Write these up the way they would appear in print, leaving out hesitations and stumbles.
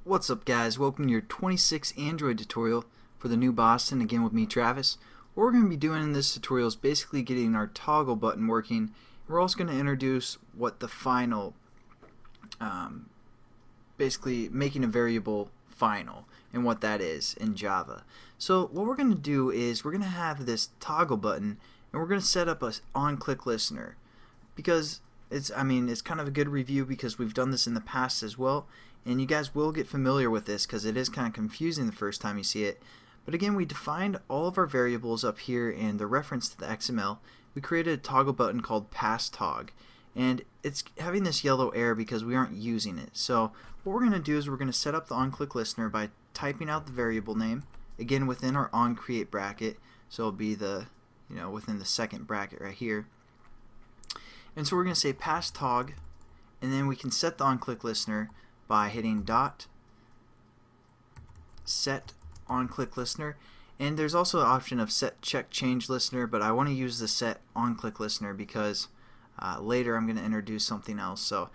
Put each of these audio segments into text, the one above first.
What's up, guys? Welcome to your 26th Android tutorial for the new Boston, again with me, Travis. What we're going to be doing in this tutorial is basically getting our toggle button working. We're also going to introduce what the final, basically making a variable final and what that is in Java. So what we're going to do is we're going to have this toggle button and we're going to set up a on-click listener, because it's kind of a good review because we've done this in the past as well, and you guys will get familiar with this because it is kind of confusing the first time you see it. But again, we defined all of our variables up here and the reference to the XML. We created a toggle button called passTog, and it's having this yellow error because we aren't using it. So what we're going to do is we're going to set up the onClick listener by typing out the variable name, again within our onCreate bracket, so it'll be the within the second bracket right here. And so we're going to say passTog, and then we can set the onClick listener by hitting dot set onClick listener. And there's also an option of set check change listener, but I want to use the set onClick listener because later I'm going to introduce something else. So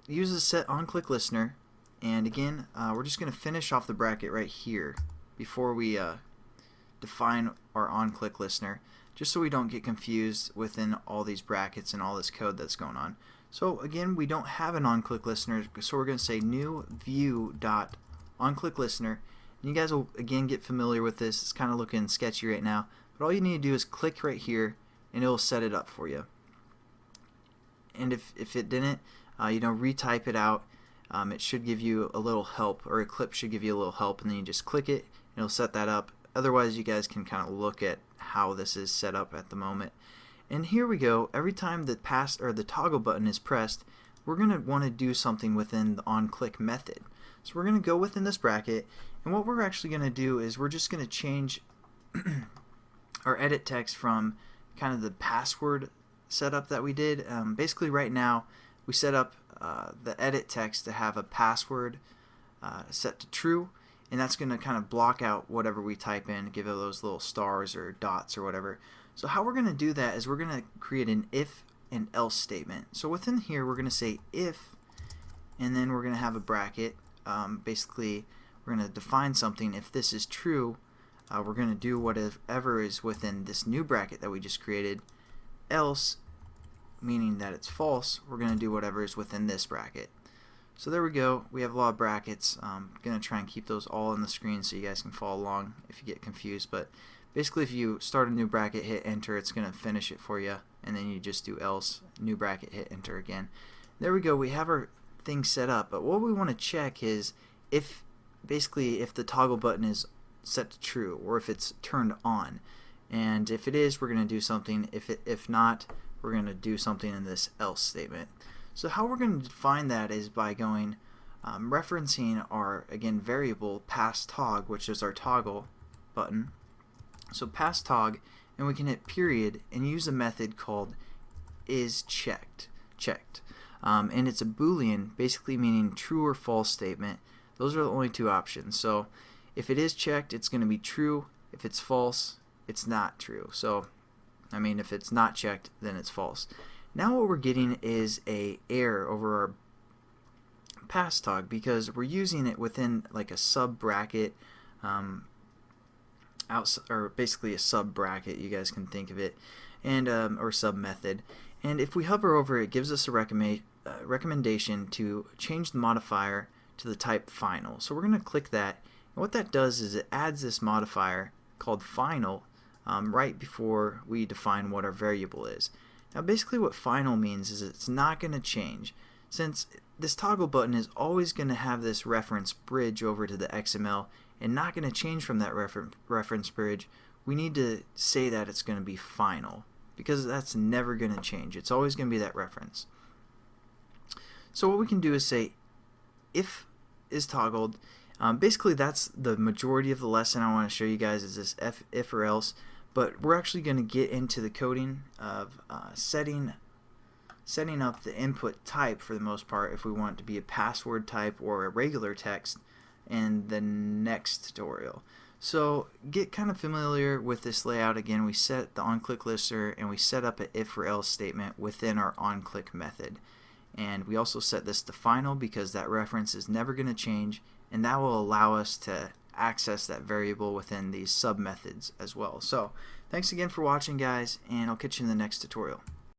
use the set onClick listener, and again we're just going to finish off the bracket right here before we define our onClick listener, just so we don't get confused within all these brackets and all this code that's going on. So again, we don't have an onClick listener, so we're going to say new view dot onClick listener. And you guys will again get familiar with this. It's kind of looking sketchy right now, but all you need to do is click right here and it will set it up for you. And if it didn't, retype it out. It should give you a little help, or Eclipse should give you a little help, and then you just click it and it'll set that up. Otherwise, you guys can kind of look at how this is set up at the moment. And here we go. Every time the the toggle button is pressed, we're going to want to do something within the onClick method. So we're going to go within this bracket, and what we're actually going to do is we're just going to change our edit text from kind of the password setup that we did. Basically right now we set up the edit text to have a password set to true, and that's going to kind of block out whatever we type in, give it those little stars or dots or whatever. So how we're going to do that is we're going to create an if and else statement. So within here we're going to say if, and then we're going to have a bracket. Basically we're going to define something. If this is true, we're going to do whatever is within this new bracket that we just created. Else, meaning that it's false, we're going to do whatever is within this bracket. So there we go. We have a lot of brackets. I'm going to try and keep those all on the screen so you guys can follow along if you get confused. But basically, if you start a new bracket, hit enter, it's going to finish it for you, and then you just do else, new bracket, hit enter again. There we go. We have our thing set up. But what we want to check is if the toggle button is set to true, or if it's turned on. And if it is, we're going to do something. If not, we're going to do something in this else statement. So how we're going to define that is by going referencing our, again, variable passTog, which is our toggle button. So passTog, and we can hit period and use a method called isChecked. And it's a Boolean, basically meaning true or false statement. Those are the only two options. So if it is checked, it's going to be true. If it's false, it's not true. So if it's not checked, then it's false. Now what we're getting is a error over our passTog because we're using it within like a sub bracket, or basically a sub bracket, you guys can think of it, and or sub method. And if we hover over it, it gives us a recommendation to change the modifier to the type final. So we're going to click that, and what that does is it adds this modifier called final right before we define what our variable is. Now basically what final means is it's not going to change. Since this toggle button is always going to have this reference bridge over to the XML and not going to change from that reference bridge, we need to say that it's going to be final, because that's never going to change. It's always going to be that reference. So what we can do is say if is toggled. Basically that's the majority of the lesson I want to show you guys, is this if or else. But we're actually going to get into the coding of setting up the input type for the most part, if we want it to be a password type or a regular text, in the next tutorial. So get kind of familiar with this layout. Again, we set the onClick listener and we set up an if or else statement within our onClick method. And we also set this to final because that reference is never going to change, and that will allow us to access that variable within these sub methods as well. So thanks again for watching, guys, and I'll catch you in the next tutorial.